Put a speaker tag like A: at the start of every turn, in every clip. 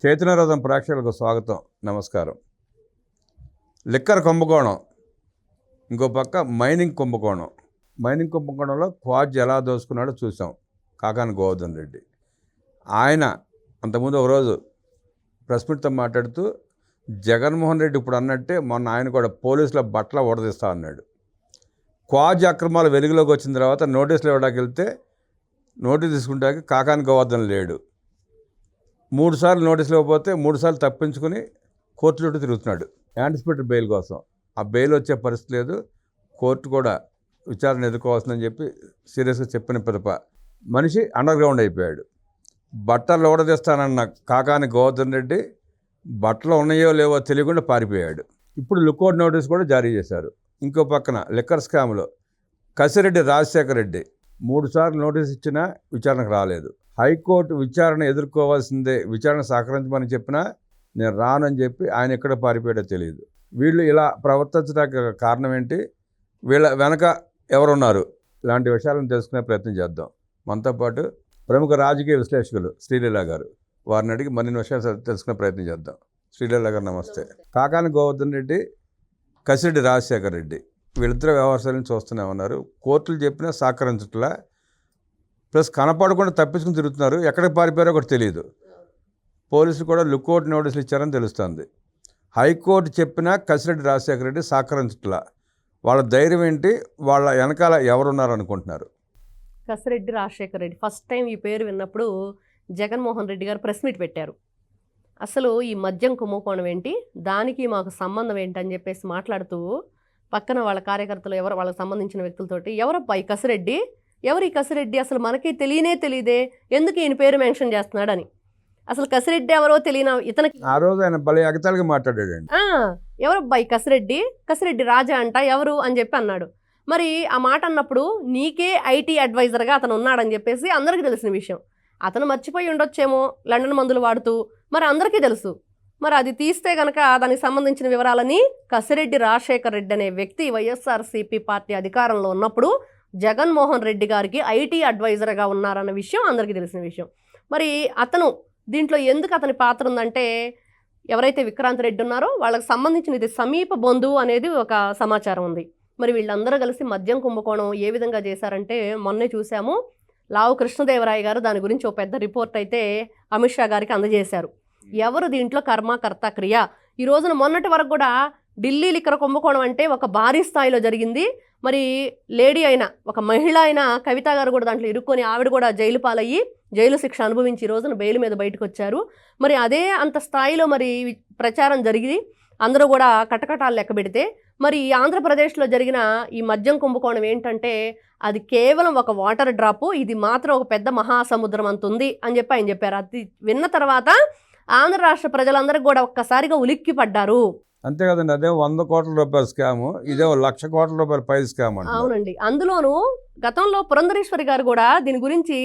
A: చైతన్యరథం ప్రేక్షకులకు స్వాగతం, నమస్కారం. లిక్కర్ కుంభకోణం, ఇంకో పక్క మైనింగ్ కుంభకోణం. మైనింగ్ కుంభకోణంలో క్వాజ్ ఎలా దోసుకున్నాడో చూసాం. కాకాని గోవర్ధన్ రెడ్డి ఆయన అంతకుముందు ఒకరోజు ప్రెస్ మీట్తో మాట్లాడుతూ జగన్మోహన్ రెడ్డి ఇప్పుడు అన్నట్టే మొన్న ఆయన కూడా పోలీసుల బట్టల ఊడదీస్తా అన్నాడు. క్వాజ్ అక్రమాలు వెలుగులోకి వచ్చిన తర్వాత నోటీసులు ఇవ్వడానికి వెళ్తే నోటీసు తీసుకుంటానికి కాకాని గోవర్ధన్ లేడు. 3 సార్లు నోటీసులు ఇవ్వకపోతే 3 సార్లు తప్పించుకుని కోర్టు చుట్టూ తిరుగుతున్నాడు యాంటిసిపేటెడ్ బెయిల్ కోసం. ఆ బెయిల్ వచ్చే పరిస్థితి లేదు, కోర్టు కూడా విచారణ ఎదుర్కోవాల్సిందని చెప్పి సీరియస్గా చెప్పిన పిదప మనిషి అండర్ గ్రౌండ్ అయిపోయాడు. బట్టలు ఊడదీస్తానన్న కాకాని గోవర్ధన్ రెడ్డి బట్టలు ఉన్నాయో లేవో తెలియకుండా పారిపోయాడు. ఇప్పుడు లుకౌట్ నోటీస్ కూడా జారీ చేశారు. ఇంకో పక్కన లిక్కర్ స్కామ్లో కసిరెడ్డి రాజశేఖర రెడ్డి 3 సార్లు నోటీస్ ఇచ్చినా విచారణకు రాలేదు. హైకోర్టు విచారణ ఎదుర్కోవాల్సిందే, విచారణ సహకరించమని చెప్పినా నేను రానని చెప్పి ఆయన ఎక్కడ పారిపోయాడో తెలియదు. వీళ్ళు ఇలా ప్రవర్తించడానికి కారణం ఏంటి, వీళ్ళ వెనక ఎవరున్నారు, ఇలాంటి విషయాలను తెలుసుకునే ప్రయత్నం చేద్దాం. మనతో పాటు ప్రముఖ రాజకీయ విశ్లేషకులు శ్రీలీల గారు, వారిని అడిగి మరిన్ని విషయాలు తెలుసుకునే ప్రయత్నం చేద్దాం. శ్రీలీల గారు నమస్తే. కాకాని గోవర్ధన్ రెడ్డి, కసిరెడ్డి రాజశేఖర రెడ్డి వీళ్ళిద్దరు వ్యవహారాలను చూస్తూనే ఉన్నారు. కోర్టులు చెప్పినా సహకరించట్లా, ప్లస్ కనపడకుండా తప్పించుకుని తిరుగుతున్నారు. ఎక్కడికి పారిపోయారో ఒకటి తెలియదు. పోలీసులు కూడా లుకౌట్ నోటీసులు ఇచ్చారని తెలుస్తుంది. హైకోర్టు చెప్పినా కసిరెడ్డి రాజశేఖర రెడ్డి సహకరించట్లా. వాళ్ళ ధైర్యం ఏంటి, వాళ్ళ వెనకాల ఎవరున్నారు అనుకుంటున్నారు?
B: కసిరెడ్డి రాజశేఖర రెడ్డి ఫస్ట్ టైం ఈ పేరు విన్నప్పుడు జగన్మోహన్ రెడ్డి గారు ప్రెస్ మీట్ పెట్టారు. అసలు ఈ మద్యం కుంభకోణం ఏంటి, దానికి మాకు సంబంధం ఏంటి అని చెప్పేసి మాట్లాడుతూ పక్కన వాళ్ళ కార్యకర్తలు ఎవరు, వాళ్ళకి సంబంధించిన వ్యక్తులతోటి ఎవరబ్బా ఈ కసిరెడ్డి, ఎవరు ఈ కసిరెడ్డి, అసలు మనకి తెలియదే, ఎందుకు ఈయన పేరు మెన్షన్ చేస్తున్నాడని. అసలు కసిరెడ్డి ఎవరో తెలియన ఇతనికి
A: ఆ రోజు ఆయన భలే ఎగతాళిగా మాట్లాడాడండి.
B: ఎవరబ్బా ఈ కసిరెడ్డి రాజా అంట ఎవరు అని చెప్పి అన్నాడు. మరి ఆ మాట అన్నప్పుడు నీకే ఐటీ అడ్వైజర్గా అతను ఉన్నాడని చెప్పేసి అందరికీ తెలిసిన విషయం. అతను మర్చిపోయి ఉండొచ్చేమో లండన్ మందులు వాడుతూ, మరి అందరికీ తెలుసు. మరి అది తీస్తే కనుక దానికి సంబంధించిన వివరాలని కసిరెడ్డి రాజశేఖర రెడ్డి అనే వ్యక్తి వైఎస్ఆర్సీపీ పార్టీ అధికారంలో ఉన్నప్పుడు జగన్మోహన్ రెడ్డి గారికి ఐటీ అడ్వైజర్గా ఉన్నారన్న విషయం అందరికీ తెలిసిన విషయం. మరి అతను దీంట్లో ఎందుకు అతని పాత్ర ఉందంటే, ఎవరైతే విక్రాంత్ రెడ్డి ఉన్నారో వాళ్ళకి సంబంధించిన ఇది సమీప బంధువు అనేది ఒక సమాచారం ఉంది. మరి వీళ్ళందరూ కలిసి మద్యం కుంభకోణం ఏ విధంగా చేశారంటే మొన్నే చూసాము. లావు కృష్ణదేవరాయ గారు దాని గురించి ఒక పెద్ద రిపోర్ట్ అయితే అమిత్ షా గారికి అందజేశారు. ఎవరు దీంట్లో కర్త క్రియ. ఈ రోజున మొన్నటి వరకు కూడా ఢిల్లీ లిక్కర్ కుంభకోణం అంటే ఒక భారీ స్థాయిలో జరిగింది. మరి లేడీ అయిన ఒక మహిళ అయిన కవిత గారు కూడా దాంట్లో ఇరుక్కొని ఆవిడ కూడా జైలు పాలయ్యి జైలు శిక్ష అనుభవించి ఈ రోజున బెయిల్ మీద బయటకు వచ్చారు. మరి అదే అంత స్థాయిలో మరి ప్రచారం జరిగి అందరూ కూడా కటకటాలు లెక్క పెడితే, మరి ఆంధ్రప్రదేశ్లో జరిగిన ఈ మద్యం కుంభకోణం ఏంటంటే అది కేవలం ఒక వాటర్ డ్రాపు, ఇది మాత్రం ఒక పెద్ద మహాసముద్రం అంత ఉంది అని చెప్పి ఆయన చెప్పారు. అది విన్న తర్వాత ఆంధ్ర రాష్ట్ర ప్రజలందరికీ కూడా ఒక్కసారిగా ఉలిక్కి పడ్డారు.
A: అంతే కదండి, అదే 100 కోట్ల రూపాయల స్కాము, ఇదే 1,00,000 కోట్ల రూపాయల పై స్కామ్.
B: అవునండి. అందులోనూ గతంలో పురంధరేశ్వరి గారు కూడా దీని గురించి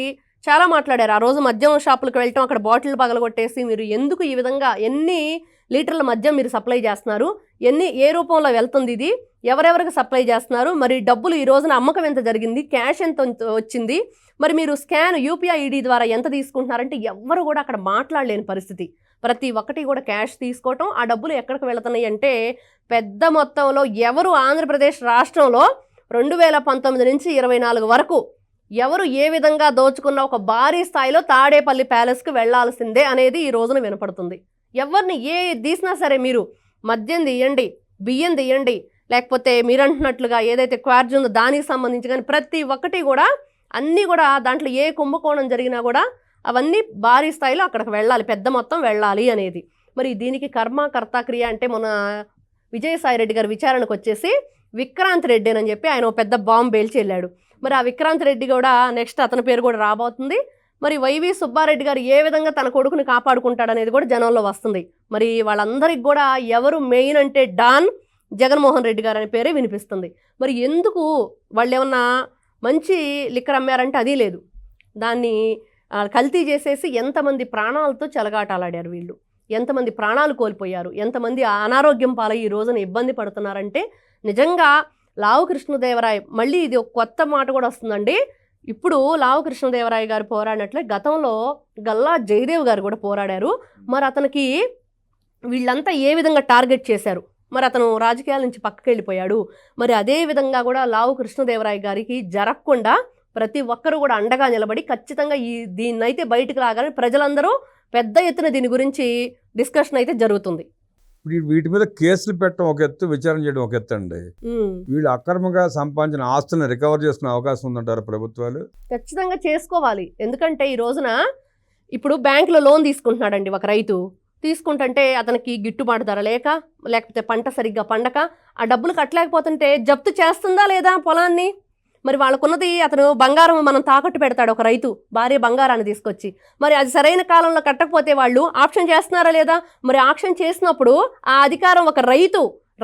B: చాలా మాట్లాడారు. ఆ రోజు మద్యం షాపులకు వెళ్ళటం, అక్కడ బాటిల్ పగలగొట్టేసి మీరు ఎందుకు ఈ విధంగా ఎన్ని లీటర్ల మద్యం మీరు సప్లై చేస్తున్నారు, ఏ రూపంలో వెళ్తుంది, ఇది ఎవరెవరికి సప్లై చేస్తున్నారు, మరి డబ్బులు ఈ రోజున అమ్మకం ఎంత జరిగింది, క్యాష్ ఎంత వచ్చింది, మరి మీరు స్కాన్ యూపీఐ ఐడి ద్వారా ఎంత తీసుకుంటున్నారంటే ఎవ్వరు కూడా అక్కడ మాట్లాడలేని పరిస్థితి. ప్రతి ఒక్కటి కూడా క్యాష్ తీసుకోవటం, ఆ డబ్బులు ఎక్కడికి వెళుతున్నాయి అంటే పెద్ద మొత్తంలో ఎవరు ఆంధ్రప్రదేశ్ రాష్ట్రంలో 2019 నుంచి 24 వరకు ఎవరు ఏ విధంగా దోచుకున్న ఒక భారీ స్థాయిలో తాడేపల్లి ప్యాలెస్కి వెళ్లాల్సిందే అనేది ఈ రోజున వినపడుతుంది. ఎవరిని ఏ తీసినా సరే మీరు మద్యం తీయండి, బియ్యం తీయండి, లేకపోతే మీరు అంటున్నట్లుగా ఏదైతే క్వార్జ్ ఉందో దానికి సంబంధించి కానీ ప్రతి ఒక్కటి కూడా అన్నీ కూడా దాంట్లో ఏ కుంభకోణం జరిగినా కూడా అవన్నీ భారీ స్థాయిలో అక్కడికి వెళ్ళాలి, పెద్ద మొత్తం వెళ్ళాలి అనేది. మరి దీనికి కర్త క్రియ అంటే మన విజయసాయి రెడ్డి గారు విచారణకు వచ్చేసి విక్రాంత్ రెడ్డి అని చెప్పి ఆయన పెద్ద బాంబు పేల్చి వెళ్ళాడు. మరి ఆ విక్రాంత్ రెడ్డి కూడా నెక్స్ట్ అతని పేరు కూడా రాబోతుంది. మరి వైవి సుబ్బారెడ్డి గారు ఏ విధంగా తన కొడుకుని కాపాడుకుంటాడు అనేది కూడా జనంలో వస్తుంది. మరి వాళ్ళందరికీ కూడా ఎవరు మెయిన్ అంటే డాన్ జగన్మోహన్ రెడ్డి గారు అనే పేరే వినిపిస్తుంది. మరి ఎందుకు వాళ్ళు ఏమన్నా మంచి లిక్కర్ అమ్మారంటే అది లేదు, దాన్ని కల్తీ చేసేసి ఎంతమంది ప్రాణాలతో చెలగాటాలాడారు వీళ్ళు, ఎంతమంది ప్రాణాలు కోల్పోయారు, ఎంతమంది అనారోగ్యం పాలై ఈ రోజున ఇబ్బంది పడుతున్నారంటే నిజంగా లావు కృష్ణదేవరాయ, మళ్ళీ ఇది ఒక కొత్త మాట కూడా వస్తుందండి, ఇప్పుడు లావు కృష్ణదేవరాయ గారు పోరాడినట్లే గతంలో గల్లా జయదేవ్ గారు కూడా పోరాడారు. మరి అతనికి వీళ్ళంతా ఏ విధంగా టార్గెట్ చేశారు, మరి అతను రాజకీయాల నుంచి పక్కకి వెళ్ళిపోయాడు. మరి అదే విధంగా కూడా లావు కృష్ణదేవరాయ గారికి జరగకుండా ప్రతి ఒక్కరూ కూడా అండగా నిలబడి ఖచ్చితంగా దీన్నైతే బయటకు రాగానే ప్రజలందరూ పెద్ద ఎత్తున దీని గురించి డిస్కషన్ అయితే జరుగుతుంది.
A: ఇప్పుడు వీటి మీద కేసులు పెట్టడం ఒక ఎత్తు, విచారణ చేయడం ఒక ఎత్తు అండి. వీళ్ళు అక్రమంగా సంపాదించిన ఆస్తులను రికవర్ చేసుకునే అవకాశం ఉందంటారు ప్రభుత్వాలు?
B: ఖచ్చితంగా చేసుకోవాలి. ఎందుకంటే ఈ రోజున ఇప్పుడు బ్యాంకులో లోన్ తీసుకుంటున్నాడండి ఒక రైతు. తీసుకుంటుంటే అతనికి గిట్టుబాటు ధర లేకపోతే పంట సరిగ్గా పండక ఆ డబ్బులు కట్టలేకపోతుంటే జప్తు చేస్తుందా లేదా పొలాన్ని? మరి వాళ్ళకున్నది అతను బంగారం మనం తాకట్టు పెడతాడు ఒక రైతు, భార్య బంగారాన్ని తీసుకొచ్చి, మరి అది సరైన కాలంలో కట్టకపోతే వాళ్ళు ఆప్షన్ చేస్తున్నారా లేదా? మరి ఆప్షన్ చేసినప్పుడు ఆ అధికారం ఒక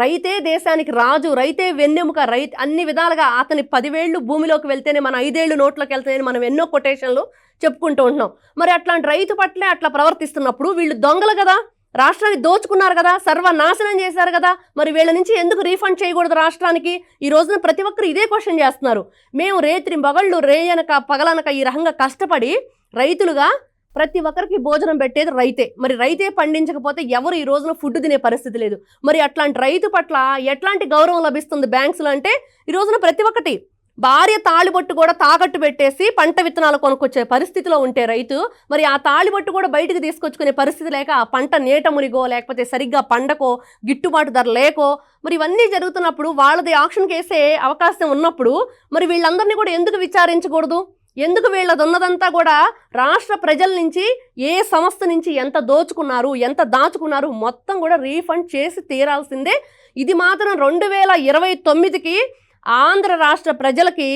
B: రైతే దేశానికి రాజు, రైతే వెన్నెముక, అన్ని విధాలుగా అతని 10 ఏళ్ళు భూమిలోకి వెళ్తేనే మన 5 ఏళ్ళు నోట్లోకి వెళ్తేనే మనం ఎన్నో కొటేషన్లు చెప్పుకుంటూ ఉంటున్నాం. మరి అట్లాంటి రైతు పట్లే అట్లా ప్రవర్తిస్తున్నప్పుడు వీళ్ళు దొంగలు కదా, రాష్ట్రాన్ని దోచుకున్నారు కదా, సర్వనాశనం చేశారు కదా, మరి వీళ్ళ నుంచి ఎందుకు రీఫండ్ చేయకూడదు రాష్ట్రానికి? ఈ రోజున ప్రతి ఒక్కరు ఇదే క్వశ్చన్ చేస్తున్నారు. మేము రేత్రి మగళ్ళు రేయనక పగలనక ఈ రకంగా కష్టపడి రైతులుగా ప్రతి ఒక్కరికి భోజనం పెట్టేది రైతే. మరి రైతే పండించకపోతే ఎవరు ఈ రోజున ఫుడ్ తినే పరిస్థితి లేదు. మరి అట్లాంటి రైతు పట్ల ఎట్లాంటి గౌరవం లభిస్తుంది బ్యాంక్స్లో అంటే ఈ రోజున ప్రతి ఒక్కటి భార్య తాళిబొట్టు కూడా తాకట్టు పెట్టేసి పంట విత్తనాలు కొనుక్కొచ్చే పరిస్థితిలో ఉంటే రైతు, మరి ఆ తాళిబొట్టు కూడా బయటకు తీసుకొచ్చుకునే పరిస్థితి లేక ఆ పంట నీట మునిగో లేకపోతే సరిగ్గా పండకో గిట్టుబాటు ధర లేకో మరి ఇవన్నీ జరుగుతున్నప్పుడు వాళ్ళది ఆక్షన్ కేసే అవకాశం ఉన్నప్పుడు మరి వీళ్ళందరినీ కూడా ఎందుకు విచారించకూడదు? ఎందుకు వీళ్ళది ఉన్నదంతా కూడా రాష్ట్ర ప్రజల నుంచి ఏ సంస్థ నుంచి ఎంత దోచుకున్నారు, ఎంత దాచుకున్నారు మొత్తం కూడా రీఫండ్ చేసి తీరాల్సిందే. ఇది మాత్రం 2029కి ఆంధ్ర రాష్ట్ర ప్రజలకి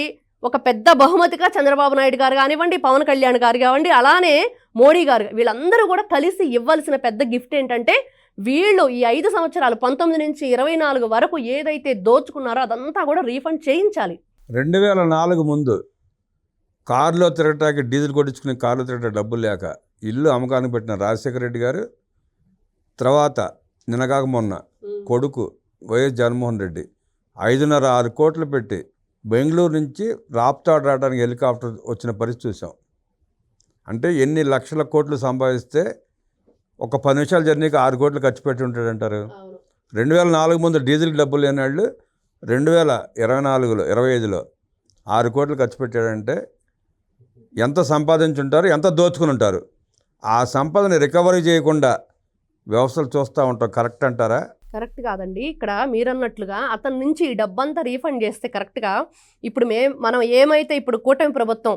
B: ఒక పెద్ద బహుమతిగా చంద్రబాబు నాయుడు గారు కానివ్వండి, పవన్ కళ్యాణ్ గారు కానివ్వండి, అలానే మోడీ గారు, వీళ్ళందరూ కూడా కలిసి ఇవ్వాల్సిన పెద్ద గిఫ్ట్ ఏంటంటే వీళ్ళు ఈ 5 సంవత్సరాలు 19 నుంచి 24 వరకు ఏదైతే దోచుకున్నారో అదంతా కూడా రీఫండ్ చేయించాలి.
A: 2004 ముందు కారులో తిరగటానికి డీజిల్ కొట్టించుకుని కారులో తిరగటానికి డబ్బులు లేక ఇల్లు అమ్మకానికి పెట్టిన రాజశేఖర రెడ్డి గారు, తర్వాత నిన్నగాక మొన్న కొడుకు వైఎస్ జగన్మోహన్ రెడ్డి 5.5-6 కోట్లు పెట్టి బెంగళూరు నుంచి రాప్తాడు రావడానికి హెలికాప్టర్ వచ్చిన పరిస్థితి చూసాం. అంటే ఎన్ని లక్షల కోట్లు సంపాదిస్తే ఒక 10 నిమిషాల జర్నీకి 6 కోట్లు ఖర్చు పెట్టి ఉంటాడంటారు. 2004 ముందు డీజిల్కి డబ్బులు లేని వాళ్ళు 2024లో 25లో 6 కోట్లు ఖర్చు పెట్టాడంటే ఎంత సంపాదించుంటారు, ఎంత దోచుకుని ఉంటారు. ఆ సంపదని రికవరీ చేయకుండా వ్యవస్థలు చూస్తూ ఉంటాం. కరెక్ట్ అంటారా?
B: కరెక్ట్ కాదండి. ఇక్కడ మీరన్నట్లుగా అతని నుంచి ఈ డబ్బంతా రీఫండ్ చేస్తే కరెక్ట్గా ఇప్పుడు మనం ఏమైతే ఇప్పుడు కూటమి ప్రభుత్వం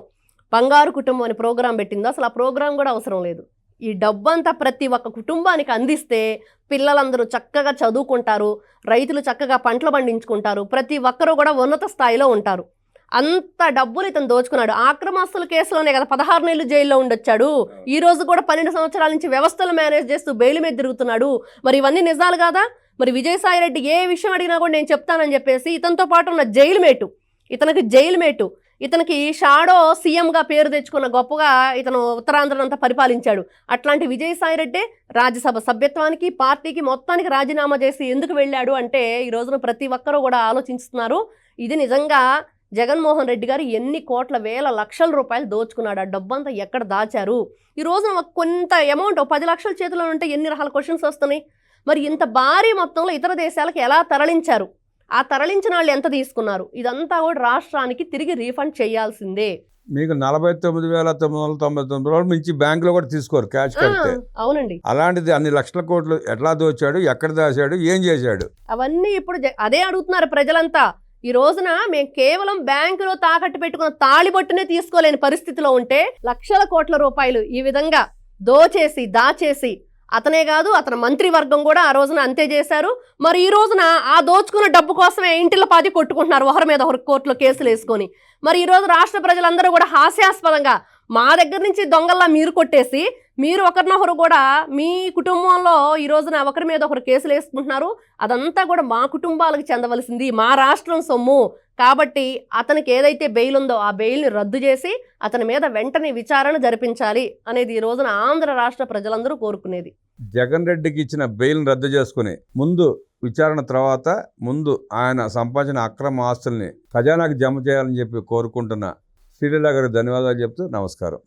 B: బంగారు కుటుంబం అని ప్రోగ్రాం పెట్టిందో అసలు ఆ ప్రోగ్రాం కూడా అవసరం లేదు. ఈ డబ్బంతా ప్రతి ఒక్క కుటుంబానికి అందిస్తే పిల్లలందరూ చక్కగా చదువుకుంటారు, రైతులు చక్కగా పంటలు పండించుకుంటారు, ప్రతి ఒక్కరూ కూడా ఉన్నత స్థాయిలో ఉంటారు. అంత డబ్బులు ఇతను దోచుకున్నాడు. ఆక్రమాస్తుల కేసులోనే కదా 16 నెలలు జైల్లో ఉండొచ్చాడు. ఈ రోజు కూడా 12 సంవత్సరాల నుంచి వ్యవస్థలు మేనేజ్ చేస్తూ బెయిల్ మీద తిరుగుతున్నాడు. మరి ఇవన్నీ నిజాలు కాదా? మరి విజయసాయిరెడ్డి ఏ విషయం అడిగినా కూడా నేను చెప్తానని చెప్పేసి ఇతనితో పాటు ఉన్న జైలు మేటు ఇతనికి షాడో సీఎంగా పేరు తెచ్చుకున్న గొప్పగా ఇతను ఉత్తరాంధ్రనంతా పరిపాలించాడు. అట్లాంటి విజయసాయిరెడ్డి రాజ్యసభ సభ్యత్వానికి పార్టీకి మొత్తానికి రాజీనామా చేసి ఎందుకు వెళ్ళాడు అంటే ఈ రోజున ప్రతి ఒక్కరూ కూడా ఆలోచిస్తున్నారు. ఇది నిజంగా జగన్మోహన్ రెడ్డి గారు ఎన్ని కోట్ల వేల లక్షల రూపాయలు దోచుకున్నాడు, ఆ డబ్బంతా ఎక్కడ దాచారు? ఈ రోజున కొంత అమౌంట్ 10 లక్షల చేతిలో ఉంటే ఎన్ని రకాల క్వశ్చన్స్ వస్తున్నాయి. మరి ఇంత భారీ మొత్తంలో ఇతర దేశాలకు ఎలా తరలించారు, ఆ తరలించిన వాళ్ళు ఎంత తీసుకున్నారు, ఇదంతా కూడా రాష్ట్రానికి తిరిగి రీఫండ్ చేయాల్సిందే.
A: మీకు 49,999 మించి బ్యాంకులో కూడా తీసుకోరు క్యాష్ కడితే.
B: అవునండి.
A: అలాంటిది అన్ని లక్షల కోట్లు ఎట్లా దోచాడు, ఎక్కడ దాచాడు, ఏం చేశాడు?
B: అవన్నీ ఇప్పుడు అదే అడుగుతున్నారు ప్రజలంతా. ఈ రోజున మేము కేవలం బ్యాంకులో తాకట్టు పెట్టుకున్న తాళిబొట్టునే తీసుకోలేని పరిస్థితిలో ఉంటే లక్షల కోట్ల రూపాయలు ఈ విధంగా దాచేసి అతనే కాదు అతని మంత్రివర్గం కూడా ఆ రోజున అంతే చేశారు. మరి ఈ రోజున ఆ దోచుకున్న డబ్బు కోసమే ఇంటిలో పాది కొట్టుకుంటున్నారు ఒకరి మీద ఒకరు కోర్టులో కేసులు వేసుకొని. మరి ఈరోజు రాష్ట్ర ప్రజలందరూ కూడా హాస్యాస్పదంగా మా దగ్గర నుంచి దొంగల్లా మీరు కొట్టేసి మీరు ఒకరినొకరు కూడా మీ కుటుంబంలో ఈ రోజున ఒకరి మీద ఒకరు కేసులు వేసుకుంటున్నారు. అదంతా కూడా మా కుటుంబాలకు చెందవలసింది, మా రాష్ట్రం సొమ్ము. కాబట్టి అతనికి ఏదైతే బెయిల్ ఉందో ఆ బెయిల్ని రద్దు చేసి అతని మీద వెంటనే విచారణ జరిపించాలి అనేది ఈ రోజున ఆంధ్ర రాష్ట్ర ప్రజలందరూ కోరుకునేది.
A: జగన్ రెడ్డికి ఇచ్చిన బెయిల్ని రద్దు చేసుకుని ముందు విచారణ తర్వాత ముందు ఆయన సంపాదించిన అక్రమ ఆస్తుల్ని ఖజానాకి జమ చేయాలని చెప్పి కోరుకుంటున్న శ్రీలీల గారికి ధన్యవాదాలు చెప్తూ నమస్కారం.